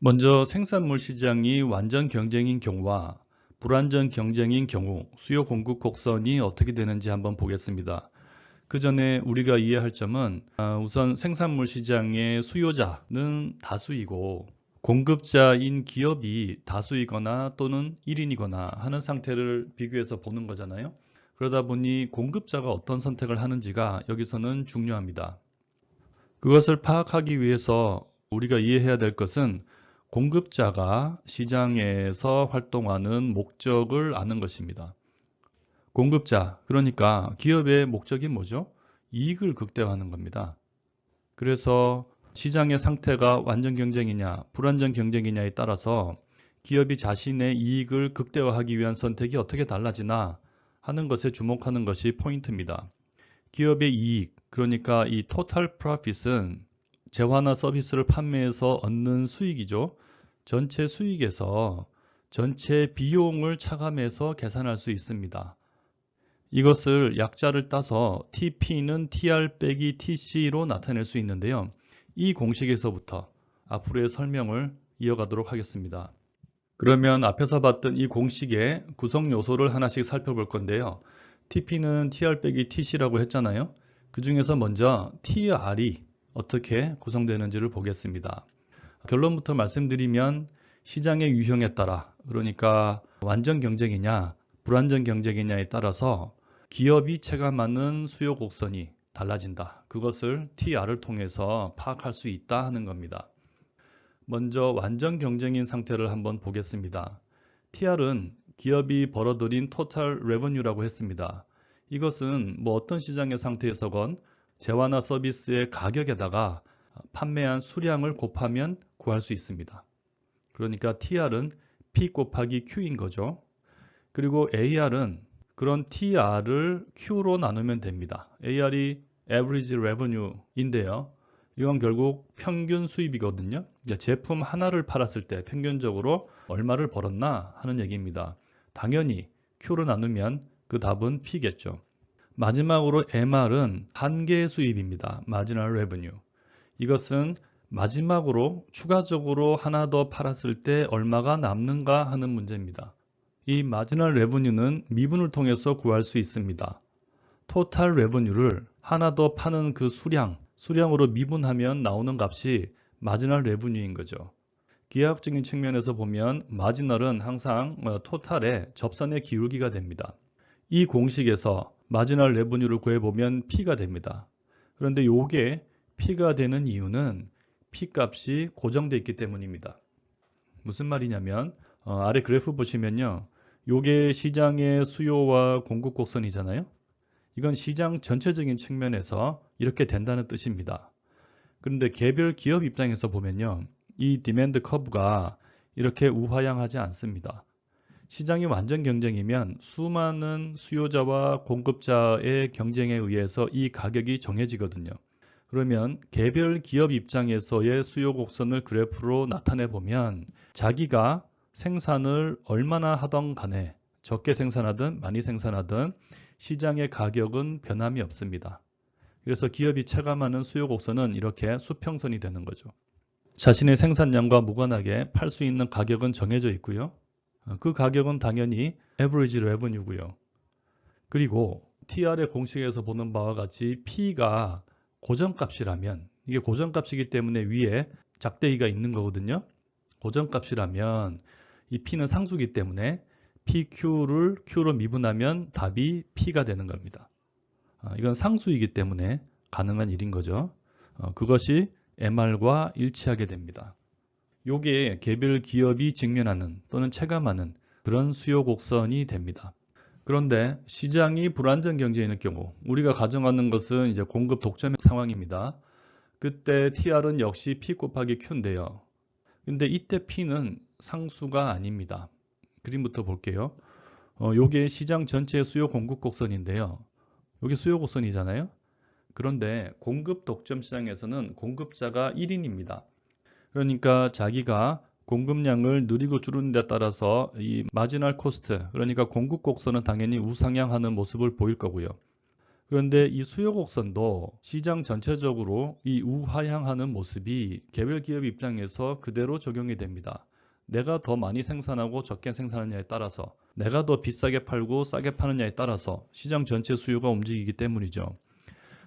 먼저 생산물 시장이 완전 경쟁인 경우와 불완전 경쟁인 경우 수요 공급 곡선이 어떻게 되는지 한번 보겠습니다. 그 전에 우리가 이해할 점은 우선 생산물 시장의 수요자는 다수이고 공급자인 기업이 다수이거나 또는 1인이거나 하는 상태를 비교해서 보는 거잖아요. 그러다 보니 공급자가 어떤 선택을 하는지가 여기서는 중요합니다. 그것을 파악하기 위해서 우리가 이해해야 될 것은 공급자가 시장에서 활동하는 목적을 아는 것입니다. 공급자, 그러니까 기업의 목적이 뭐죠? 이익을 극대화하는 겁니다. 그래서 시장의 상태가 완전 경쟁이냐, 불완전 경쟁이냐에 따라서 기업이 자신의 이익을 극대화하기 위한 선택이 어떻게 달라지나 하는 것에 주목하는 것이 포인트입니다. 기업의 이익, 그러니까 이 토탈 프로핏은 재화나 서비스를 판매해서 얻는 수익이죠. 전체 수익에서 전체 비용을 차감해서 계산할 수 있습니다. 이것을 약자를 따서 TP는 TR 빼기 TC로 나타낼 수 있는데요. 이 공식에서부터 앞으로의 설명을 이어가도록 하겠습니다. 그러면 앞에서 봤던 이 공식의 구성 요소를 하나씩 살펴볼 건데요. TP는 TR 빼기 TC라고 했잖아요. 그 중에서 먼저 TR이 어떻게 구성되는지를 보겠습니다. 결론부터 말씀드리면 시장의 유형에 따라, 그러니까 완전 경쟁이냐 불완전 경쟁이냐에 따라서 기업이 체감하는 수요 곡선이 달라진다. 그것을 TR을 통해서 파악할 수 있다 하는 겁니다. 먼저 완전 경쟁인 상태를 한번 보겠습니다. TR은 기업이 벌어들인 토탈 레버뉴라고 했습니다. 이것은 어떤 시장의 상태에서건 재화나 서비스의 가격에다가 판매한 수량을 곱하면 구할 수 있습니다. 그러니까 TR은 P 곱하기 Q인 거죠. 그리고 AR은 그런 TR을 Q로 나누면 됩니다. AR이 Average Revenue인데요. 이건 결국 평균 수입이거든요. 제품 하나를 팔았을 때 평균적으로 얼마를 벌었나 하는 얘기입니다. 당연히 Q로 나누면 그 답은 P겠죠. 마지막으로 MR은 한계 수입입니다. Marginal Revenue. 이것은 마지막으로 추가적으로 하나 더 팔았을 때 얼마가 남는가 하는 문제입니다. 이 마지널 레버뉴는 미분을 통해서 구할 수 있습니다. 토탈 레버뉴를 하나 더 파는 그 수량으로 미분하면 나오는 값이 마지널 레버뉴인 거죠. 기하학적인 측면에서 보면 마지널은 항상 토탈의 접선의 기울기가 됩니다. 이 공식에서 마지널 레버뉴를 구해보면 P가 됩니다. 그런데 이게 P가 되는 이유는 P 값이 고정되어 있기 때문입니다. 무슨 말이냐면 아래 그래프 보시면요. 요게 시장의 수요와 공급 곡선이잖아요. 이건 시장 전체적인 측면에서 이렇게 된다는 뜻입니다. 그런데 개별 기업 입장에서 보면요. 이 디맨드 커브가 이렇게 우하향하지 않습니다. 시장이 완전 경쟁이면 수많은 수요자와 공급자의 경쟁에 의해서 이 가격이 정해지거든요. 그러면 개별 기업 입장에서의 수요 곡선을 그래프로 나타내 보면 자기가 생산을 얼마나 하던 간에 적게 생산하든 많이 생산하든 시장의 가격은 변함이 없습니다. 그래서 기업이 체감하는 수요 곡선은 이렇게 수평선이 되는 거죠. 자신의 생산량과 무관하게 팔 수 있는 가격은 정해져 있고요. 그 가격은 당연히 Average Revenue고요. 그리고 TR의 공식에서 보는 바와 같이 P가 고정값이라면 이게 고정값이기 때문에 위에 작대기가 있는 거거든요. 고정값이라면 이 P는 상수기 때문에 PQ를 Q로 미분하면 답이 P가 되는 겁니다. 이건 상수이기 때문에 가능한 일인 거죠. 그것이 MR과 일치하게 됩니다. 요게 개별 기업이 직면하는 또는 체감하는 그런 수요 곡선이 됩니다. 그런데 시장이 불안정 경제인 경우 우리가 가정하는 것은 이제 공급 독점 상황입니다. 그때 TR은 역시 P 곱하기 Q인데요. 근데 이때 P는 상수가 아닙니다. 그림부터 볼게요. 요게 시장 전체의 수요 공급 곡선인데요. 여기 수요 곡선이잖아요. 그런데 공급 독점 시장에서는 공급자가 1인입니다. 그러니까 자기가 공급량을 늘리고 줄이는 데 따라서 이 마지널 코스트, 그러니까 공급 곡선은 당연히 우상향하는 모습을 보일 거고요. 그런데 이 수요 곡선도 시장 전체적으로 이 우하향하는 모습이 개별 기업 입장에서 그대로 적용이 됩니다. 내가 더 많이 생산하고 적게 생산하느냐에 따라서, 내가 더 비싸게 팔고 싸게 파느냐에 따라서 시장 전체 수요가 움직이기 때문이죠.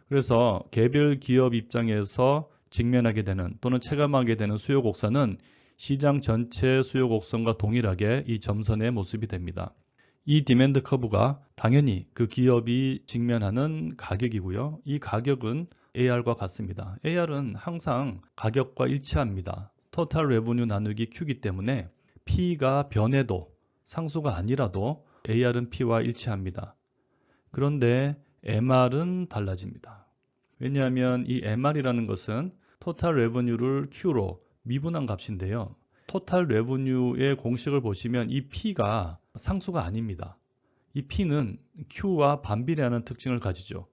그래서 개별 기업 입장에서 직면하게 되는 또는 체감하게 되는 수요 곡선은 시장 전체 수요 곡선과 동일하게 이 점선의 모습이 됩니다. 이 디맨드 커브가 당연히 그 기업이 직면하는 가격이고요. 이 가격은 AR과 같습니다. AR은 항상 가격과 일치합니다. 토탈 레버뉴 나누기 Q이기 때문에 P가 변해도 상수가 아니라도 AR은 P와 일치합니다. 그런데 MR은 달라집니다. 왜냐하면 이 MR이라는 것은 토탈 레버뉴를 Q로 미분한 값인데요. 토탈 레버뉴의 공식을 보시면 이 P가 상수가 아닙니다. 이 P는 Q와 반비례하는 특징을 가지죠.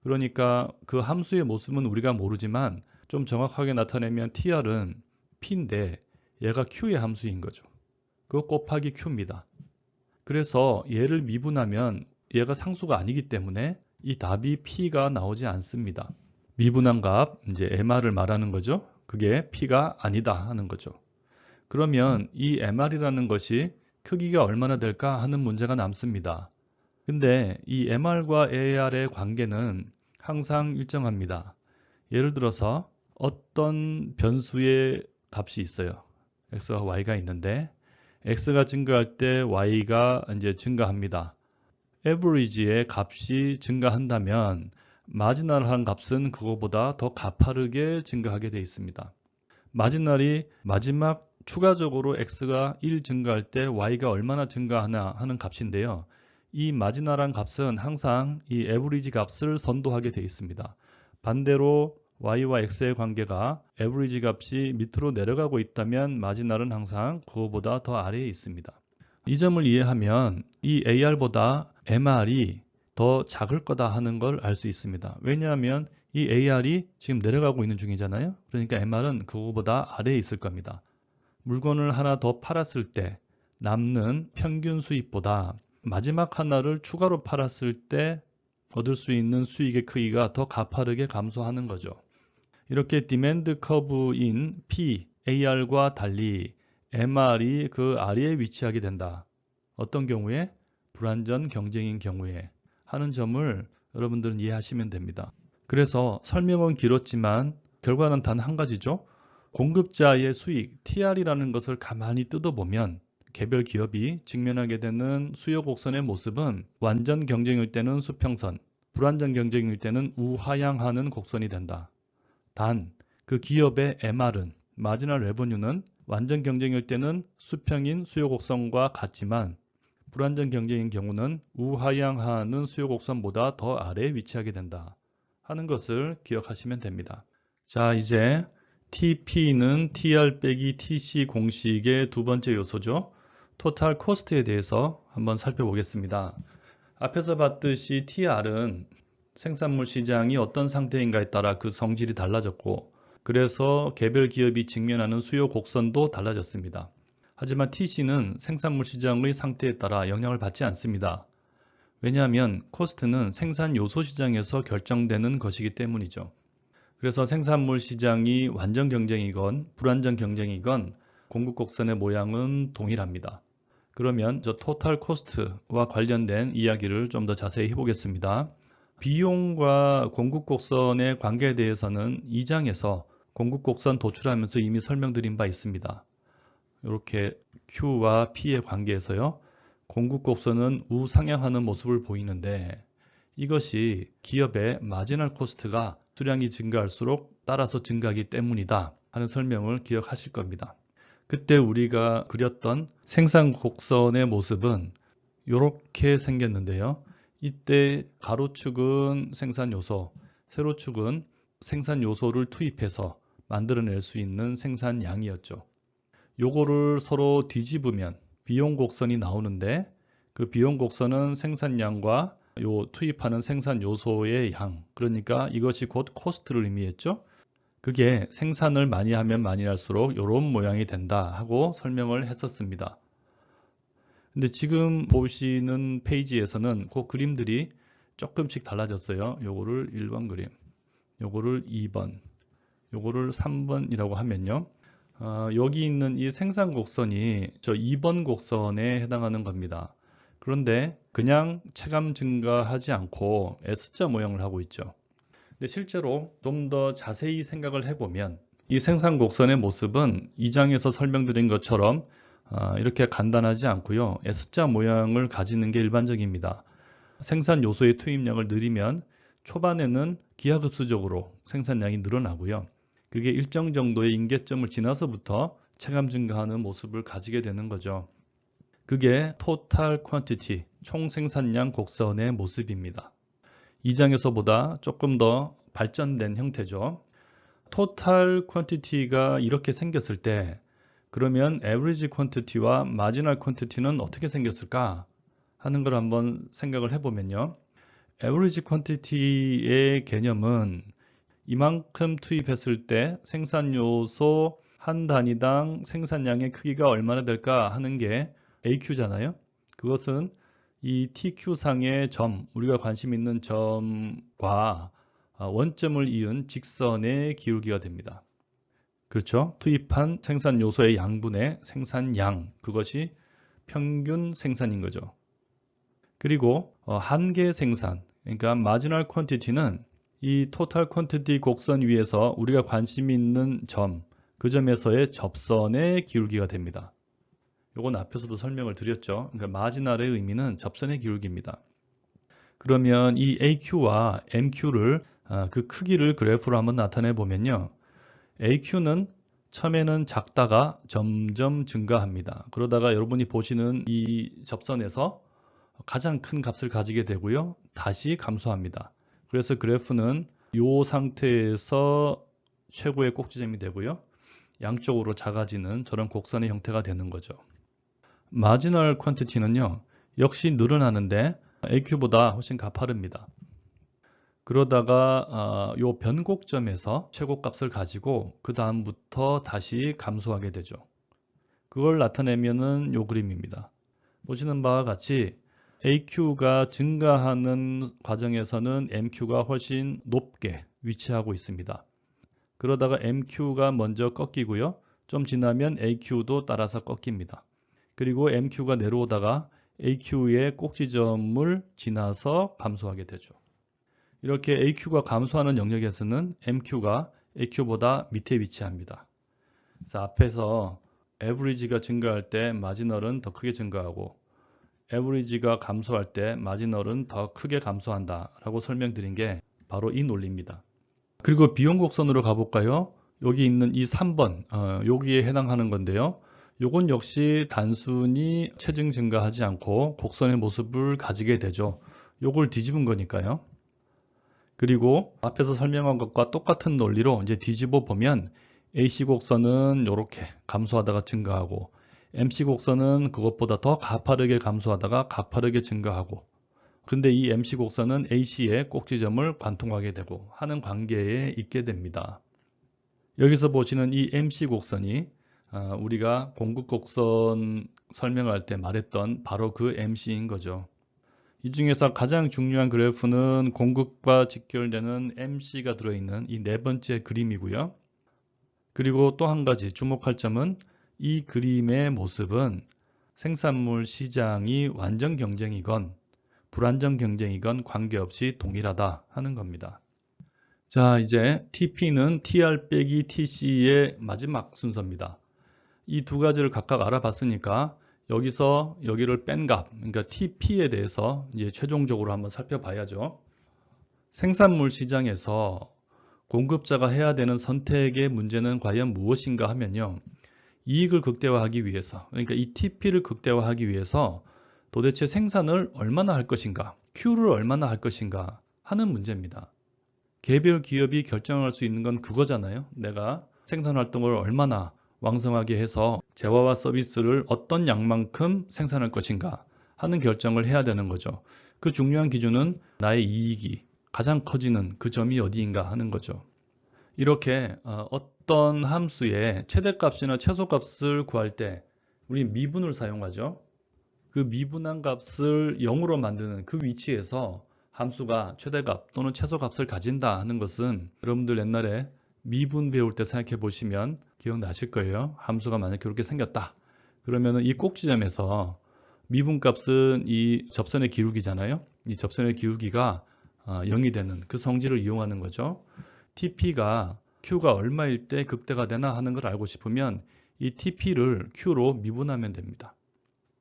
그러니까 그 함수의 모습은 우리가 모르지만 좀 정확하게 나타내면 TR은 P인데 얘가 Q의 함수인 거죠. 그거 곱하기 Q입니다. 그래서 얘를 미분하면 얘가 상수가 아니기 때문에 이 답이 P가 나오지 않습니다. 미분한 값, 이제 MR을 말하는 거죠. 그게 P가 아니다 하는 거죠. 그러면 이 MR이라는 것이 크기가 얼마나 될까 하는 문제가 남습니다. 근데 이 MR과 AR의 관계는 항상 일정합니다. 예를 들어서 어떤 변수의 값이 있어요. X와 Y가 있는데 X가 증가할 때 Y가 이제 증가합니다. average의 값이 증가한다면 마지널한 값은 그거보다 더 가파르게 증가하게 되어 있습니다. 마지널이 마지막 추가적으로 x가 1 증가할 때 y가 얼마나 증가하나 하는 값인데요. 이 마지널한 값은 항상 이 average 값을 선도하게 되어 있습니다. 반대로 y와 x의 관계가 average 값이 밑으로 내려가고 있다면 마지널은 항상 그거보다 더 아래에 있습니다. 이 점을 이해하면 이 AR보다 MR이 더 작을 거다 하는 걸 알 수 있습니다. 왜냐하면 이 AR이 지금 내려가고 있는 중이잖아요. 그러니까 MR은 그거보다 아래에 있을 겁니다. 물건을 하나 더 팔았을 때 남는 평균 수익보다 마지막 하나를 추가로 팔았을 때 얻을 수 있는 수익의 크기가 더 가파르게 감소하는 거죠. 이렇게 디맨드 커브인 P, AR과 달리 MR이 그 아래에 위치하게 된다. 어떤 경우에? 불완전 경쟁인 경우에 하는 점을 여러분들은 이해하시면 됩니다. 그래서 설명은 길었지만 결과는 단 한 가지죠. 공급자의 수익, TR이라는 것을 가만히 뜯어보면 개별 기업이 직면하게 되는 수요 곡선의 모습은 완전 경쟁일 때는 수평선, 불완전 경쟁일 때는 우하향하는 곡선이 된다. 단, 그 기업의 MR은, 마지널 레버뉴는 완전 경쟁일 때는 수평인 수요 곡선과 같지만 불완전 경쟁인 경우는 우하향하는 수요 곡선보다 더 아래에 위치하게 된다 하는 것을 기억하시면 됩니다. 자, 이제 TP는 TR 빼기 TC 공식의 두 번째 요소죠. 토탈 코스트에 대해서 한번 살펴보겠습니다. 앞에서 봤듯이 TR은 생산물 시장이 어떤 상태인가에 따라 그 성질이 달라졌고, 그래서 개별 기업이 직면하는 수요 곡선도 달라졌습니다. 하지만 TC는 생산물 시장의 상태에 따라 영향을 받지 않습니다. 왜냐하면 코스트는 생산 요소 시장에서 결정되는 것이기 때문이죠. 그래서 생산물 시장이 완전 경쟁이건 불완전 경쟁이건 공급 곡선의 모양은 동일합니다. 그러면 저 토탈 코스트와 관련된 이야기를 좀 더 자세히 해보겠습니다. 비용과 공급 곡선의 관계에 대해서는 2장에서 공급 곡선 도출하면서 이미 설명드린 바 있습니다. 이렇게 Q와 P의 관계에서요. 공급 곡선은 우상향하는 모습을 보이는데 이것이 기업의 마지널 코스트가 수량이 증가할수록 따라서 증가하기 때문이다 하는 설명을 기억하실 겁니다. 그때 우리가 그렸던 생산 곡선의 모습은 이렇게 생겼는데요. 이때 가로축은 생산 요소, 세로축은 생산 요소를 투입해서 만들어낼 수 있는 생산량이었죠. 요거를 서로 뒤집으면 비용 곡선이 나오는데 그 비용 곡선은 생산량과 요 투입하는 생산 요소의 양, 그러니까 이것이 곧 코스트를 의미했죠. 그게 생산을 많이 하면 많이 할수록 이런 모양이 된다 하고 설명을 했었습니다. 근데 지금 보시는 페이지에서는 그 그림들이 조금씩 달라졌어요. 요거를 1번 그림, 요거를 2번, 요거를 3번이라고 하면요. 여기 있는 이 생산 곡선이 저 2번 곡선에 해당하는 겁니다. 그런데 그냥 체감 증가하지 않고 S자 모형을 하고 있죠. 근데 실제로 좀 더 자세히 생각을 해보면 이 생산 곡선의 모습은 이 장에서 설명드린 것처럼 이렇게 간단하지 않고요. S자 모양을 가지는 게 일반적입니다. 생산 요소의 투입량을 늘리면 초반에는 기하급수적으로 생산량이 늘어나고요. 그게 일정 정도의 임계점을 지나서부터 체감 증가하는 모습을 가지게 되는 거죠. 그게 total quantity, 총 생산량 곡선의 모습입니다. 이 장에서보다 조금 더 발전된 형태죠. total quantity가 이렇게 생겼을 때 그러면 average quantity와 marginal quantity는 어떻게 생겼을까 하는 걸 한번 생각을 해보면요. average quantity의 개념은 이만큼 투입했을 때 생산 요소 한 단위당 생산량의 크기가 얼마나 될까 하는 게 AQ잖아요. 그것은 이 TQ상의 점, 우리가 관심 있는 점과 원점을 이은 직선의 기울기가 됩니다. 그렇죠? 투입한 생산 요소의 양분의 생산량, 그것이 평균 생산인 거죠. 그리고 한계 생산, 그러니까 marginal quantity는 이 total quantity 곡선 위에서 우리가 관심 있는 점, 그 점에서의 접선의 기울기가 됩니다. 이건 앞에서도 설명을 드렸죠. 그러니까 marginal의 의미는 접선의 기울기입니다. 그러면 이 AQ와 MQ를 그 크기를 그래프로 한번 나타내 보면요. AQ는 처음에는 작다가 점점 증가합니다. 그러다가 여러분이 보시는 이 접선에서 가장 큰 값을 가지게 되고요. 다시 감소합니다. 그래서 그래프는 이 상태에서 최고의 꼭지점이 되고요. 양쪽으로 작아지는 저런 곡선의 형태가 되는 거죠. 마지널 퀀티티는요. 역시 늘어나는데 AQ보다 훨씬 가파릅니다. 그러다가 이 변곡점에서 최고값을 가지고 그 다음부터 다시 감소하게 되죠. 그걸 나타내면은 이 그림입니다. 보시는 바와 같이 AQ가 증가하는 과정에서는 MQ가 훨씬 높게 위치하고 있습니다. 그러다가 MQ가 먼저 꺾이고요. 좀 지나면 AQ도 따라서 꺾입니다. 그리고 MQ가 내려오다가 AQ의 꼭지점을 지나서 감소하게 되죠. 이렇게 AQ가 감소하는 영역에서는 MQ가 AQ보다 밑에 위치합니다. 그래서 앞에서 average가 증가할 때 marginal은 더 크게 증가하고 average가 감소할 때 marginal은 더 크게 감소한다 라고 설명드린 게 바로 이 논리입니다. 그리고 비용 곡선으로 가볼까요? 여기 있는 이 3번 여기에 해당하는 건데요. 요건 역시 단순히 체증 증가하지 않고 곡선의 모습을 가지게 되죠. 요걸 뒤집은 거니까요. 그리고 앞에서 설명한 것과 똑같은 논리로 이제 뒤집어 보면 AC 곡선은 이렇게 감소하다가 증가하고 MC 곡선은 그것보다 더 가파르게 감소하다가 가파르게 증가하고 근데 이 MC 곡선은 AC의 꼭지점을 관통하게 되고 하는 관계에 있게 됩니다. 여기서 보시는 이 MC 곡선이 우리가 공급 곡선 설명할 때 말했던 바로 그 MC인 거죠. 이 중에서 가장 중요한 그래프는 공급과 직결되는 MC가 들어있는 이 네 번째 그림이고요. 그리고 또 한 가지 주목할 점은 이 그림의 모습은 생산물 시장이 완전 경쟁이건 불완전 경쟁이건 관계없이 동일하다 하는 겁니다. 자, 이제 TP는 TR 빼기 TC의 마지막 순서입니다. 이 두 가지를 각각 알아봤으니까 여기서 여기를 뺀 값, 그러니까 TP에 대해서 이제 최종적으로 한번 살펴봐야죠. 생산물 시장에서 공급자가 해야 되는 선택의 문제는 과연 무엇인가 하면요. 이익을 극대화하기 위해서, 그러니까 이 TP를 극대화하기 위해서 도대체 생산을 얼마나 할 것인가, Q를 얼마나 할 것인가 하는 문제입니다. 개별 기업이 결정할 수 있는 건 그거잖아요. 내가 생산 활동을 얼마나 왕성하게 해서 재화와 서비스를 어떤 양만큼 생산할 것인가 하는 결정을 해야 되는 거죠. 그 중요한 기준은 나의 이익이 가장 커지는 그 점이 어디인가 하는 거죠. 이렇게 어떤 함수의 최대값이나 최소값을 구할 때 우리 미분을 사용하죠. 그 미분한 값을 0으로 만드는 그 위치에서 함수가 최대값 또는 최소값을 가진다 하는 것은 여러분들 옛날에 미분 배울 때 생각해 보시면 기억나실 거예요. 함수가 만약에 그렇게 생겼다. 그러면은 이 꼭지점에서 미분값은 이 접선의 기울기잖아요. 이 접선의 기울기가 0이 되는 그 성질을 이용하는 거죠. TP가 Q가 얼마일 때 극대가 되나 하는 걸 알고 싶으면 이 TP를 Q로 미분하면 됩니다.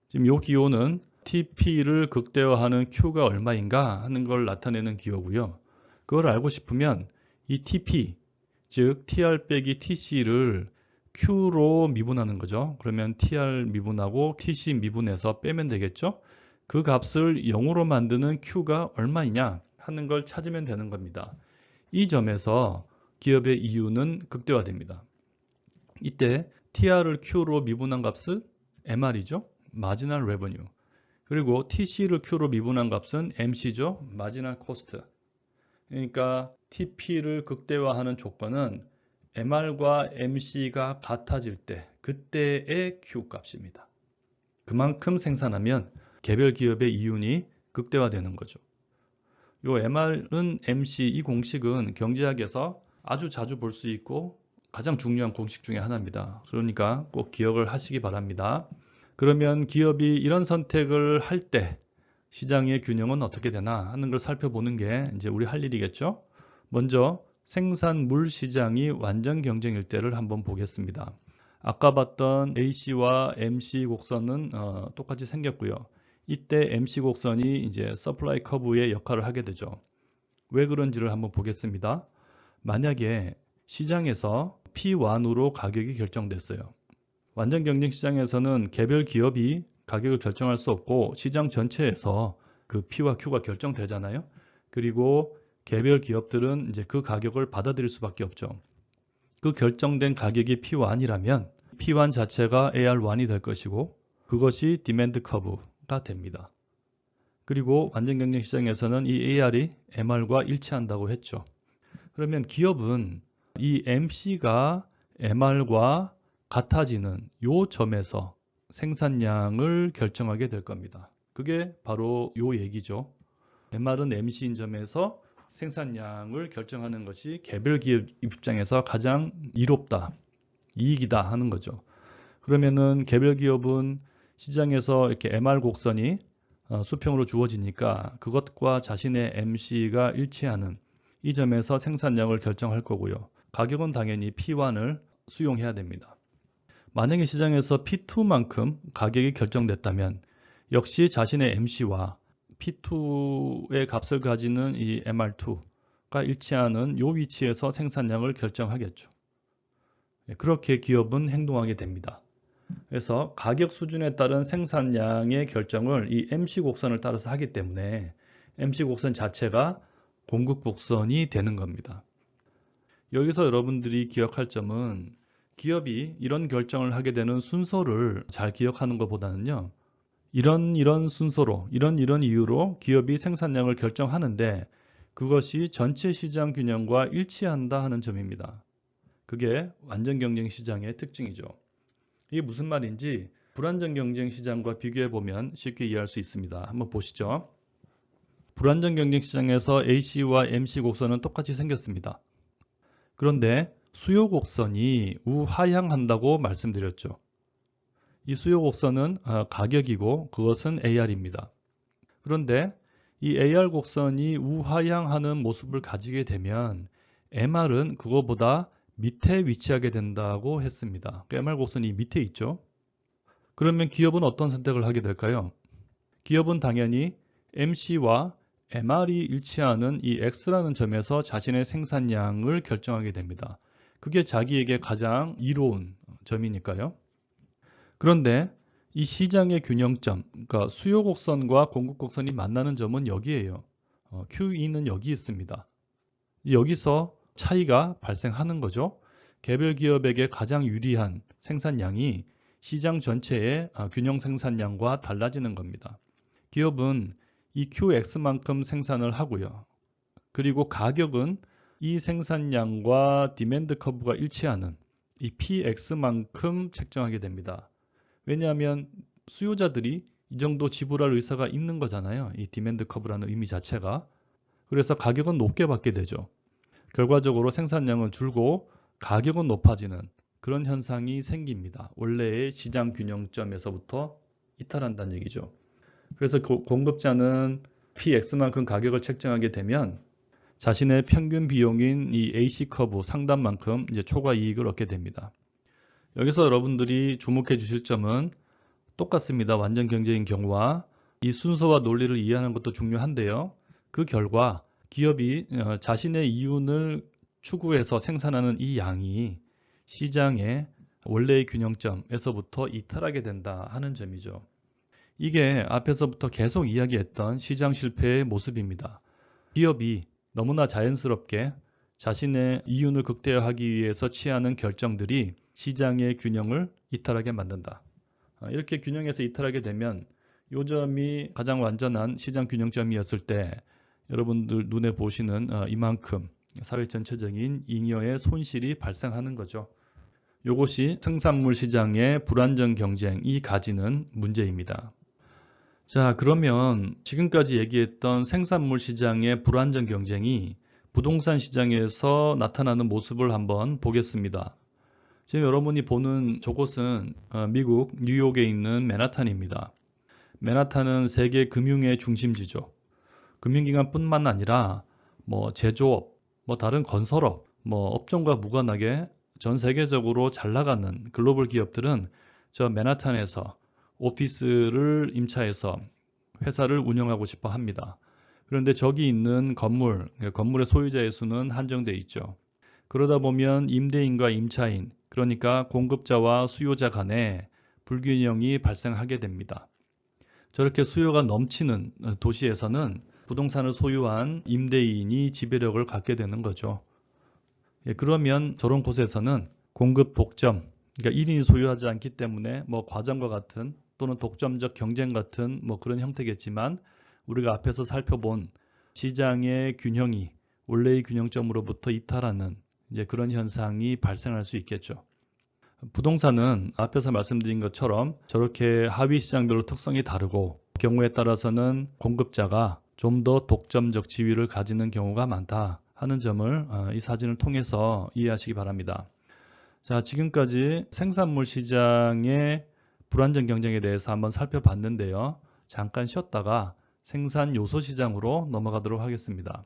지금 이 기호는 TP를 극대화하는 Q가 얼마인가 하는 걸 나타내는 기호고요. 그걸 알고 싶으면 이 TP, 즉 TR 빼기 TC를 Q로 미분하는 거죠. 그러면 TR 미분하고 TC 미분해서 빼면 되겠죠. 그 값을 0으로 만드는 Q가 얼마이냐 하는 걸 찾으면 되는 겁니다. 이 점에서 기업의 이윤은 극대화됩니다. 이때 TR을 Q로 미분한 값은 MR이죠. 마지널 레버뉴. 그리고 TC를 Q로 미분한 값은 MC죠. 마지널 코스트. 그러니까 TP를 극대화하는 조건은 MR과 MC가 같아질 때 그때의 Q 값입니다. 그만큼 생산하면 개별 기업의 이윤이 극대화되는 거죠. 요 MR은 MC 이 공식은 경제학에서 아주 자주 볼 수 있고 가장 중요한 공식 중에 하나입니다. 그러니까 꼭 기억을 하시기 바랍니다. 그러면 기업이 이런 선택을 할 때 시장의 균형은 어떻게 되나 하는 걸 살펴보는 게 이제 우리 할 일이겠죠. 먼저 생산물 시장이 완전 경쟁일 때를 한번 보겠습니다. 아까 봤던 AC와 MC 곡선은 똑같이 생겼고요. 이때 MC 곡선이 이제 서플라이 커브의 역할을 하게 되죠. 왜 그런지를 한번 보겠습니다. 만약에 시장에서 P1으로 가격이 결정됐어요. 완전 경쟁 시장에서는 개별 기업이 가격을 결정할 수 없고 시장 전체에서 그 P와 Q가 결정되잖아요. 그리고 개별 기업들은 이제 그 가격을 받아들일 수밖에 없죠. 그 결정된 가격이 P1이라면 P1 자체가 AR1이 될 것이고 그것이 디맨드 커브가 됩니다. 그리고 완전 경쟁 시장에서는 이 AR이 MR과 일치한다고 했죠. 그러면 기업은 이 MC가 MR과 같아지는 요 점에서 생산량을 결정하게 될 겁니다. 그게 바로 요 얘기죠. MR은 MC인 점에서 생산량을 결정하는 것이 개별 기업 입장에서 가장 이롭다, 이익이다 하는 거죠. 그러면은 개별 기업은 시장에서 이렇게 MR 곡선이 수평으로 주어지니까 그것과 자신의 MC가 일치하는 이 점에서 생산량을 결정할 거고요. 가격은 당연히 P1을 수용해야 됩니다. 만약에 시장에서 P2만큼 가격이 결정됐다면 역시 자신의 MC와 P2의 값을 가지는 이 MR2가 일치하는 이 위치에서 생산량을 결정하겠죠. 그렇게 기업은 행동하게 됩니다. 그래서 가격 수준에 따른 생산량의 결정을 이 MC 곡선을 따라서 하기 때문에 MC 곡선 자체가 공급 곡선이 되는 겁니다. 여기서 여러분들이 기억할 점은 기업이 이런 결정을 하게 되는 순서를 잘 기억하는 것보다는요. 이런 순서로, 이런 이유로 기업이 생산량을 결정하는데 그것이 전체 시장 균형과 일치한다 하는 점입니다. 그게 완전 경쟁 시장의 특징이죠. 이게 무슨 말인지 불완전 경쟁 시장과 비교해 보면 쉽게 이해할 수 있습니다. 한번 보시죠. 불완전 경쟁 시장에서 AC와 MC 곡선은 똑같이 생겼습니다. 그런데 수요 곡선이 우하향한다고 말씀드렸죠. 이 수요 곡선은 가격이고 그것은 AR입니다. 그런데 이 AR 곡선이 우하향하는 모습을 가지게 되면 MR은 그거보다 밑에 위치하게 된다고 했습니다. MR 곡선이 밑에 있죠. 그러면 기업은 어떤 선택을 하게 될까요? 기업은 당연히 MC와 MR이 일치하는 이 X라는 점에서 자신의 생산량을 결정하게 됩니다. 그게 자기에게 가장 이로운 점이니까요. 그런데 이 시장의 균형점, 그러니까 수요 곡선과 공급 곡선이 만나는 점은 여기에요. QE는 여기 있습니다. 여기서 차이가 발생하는 거죠. 개별 기업에게 가장 유리한 생산량이 시장 전체의 균형 생산량과 달라지는 겁니다. 기업은 이 QX만큼 생산을 하고요. 그리고 가격은 이 생산량과 디맨드 커브가 일치하는 이 PX만큼 책정하게 됩니다. 왜냐하면 수요자들이 이 정도 지불할 의사가 있는 거잖아요. 이 디맨드 커브라는 의미 자체가. 그래서 가격은 높게 받게 되죠. 결과적으로 생산량은 줄고 가격은 높아지는 그런 현상이 생깁니다. 원래의 시장 균형점에서부터 이탈한다는 얘기죠. 그래서 공급자는 PX만큼 가격을 책정하게 되면 자신의 평균 비용인 이 AC 커브 상단만큼 이제 초과 이익을 얻게 됩니다. 여기서 여러분들이 주목해 주실 점은 똑같습니다. 완전 경제인 경우와 이 순서와 논리를 이해하는 것도 중요한데요. 그 결과 기업이 자신의 이윤을 추구해서 생산하는 이 양이 시장의 원래의 균형점에서부터 이탈하게 된다 하는 점이죠. 이게 앞에서부터 계속 이야기했던 시장 실패의 모습입니다. 기업이 너무나 자연스럽게 자신의 이윤을 극대화하기 위해서 취하는 결정들이 시장의 균형을 이탈하게 만든다. 이렇게 균형에서 이탈하게 되면 요 점이 가장 완전한 시장 균형점이었을 때 여러분들 눈에 보시는 이만큼 사회 전체적인 잉여의 손실이 발생하는 거죠. 이것이 생산물 시장의 불안정 경쟁이 가지는 문제입니다. 자, 그러면 지금까지 얘기했던 생산물 시장의 불안정 경쟁이 부동산 시장에서 나타나는 모습을 한번 보겠습니다. 지금 여러분이 보는 저곳은 미국 뉴욕에 있는 맨하탄입니다. 맨하탄은 세계 금융의 중심지죠. 금융기관뿐만 아니라 제조업, 다른 건설업, 업종과 무관하게 전 세계적으로 잘 나가는 글로벌 기업들은 저 맨하탄에서 오피스를 임차해서 회사를 운영하고 싶어 합니다. 그런데 저기 있는 건물의 소유자의 수는 한정되어 있죠. 그러다 보면 임대인과 임차인, 그러니까 공급자와 수요자 간에 불균형이 발생하게 됩니다. 저렇게 수요가 넘치는 도시에서는 부동산을 소유한 임대인이 지배력을 갖게 되는 거죠. 그러면 저런 곳에서는 공급 독점, 그러니까 1인이 소유하지 않기 때문에 과점과 같은 또는 독점적 경쟁 같은 그런 형태겠지만 우리가 앞에서 살펴본 시장의 균형이 원래의 균형점으로부터 이탈하는 이제 그런 현상이 발생할 수 있겠죠. 부동산은 앞에서 말씀드린 것처럼 저렇게 하위 시장별로 특성이 다르고 경우에 따라서는 공급자가 좀 더 독점적 지위를 가지는 경우가 많다 하는 점을 이 사진을 통해서 이해하시기 바랍니다. 자, 지금까지 생산물 시장의 불안정 경쟁에 대해서 한번 살펴봤는데요. 잠깐 쉬었다가 생산 요소 시장으로 넘어가도록 하겠습니다.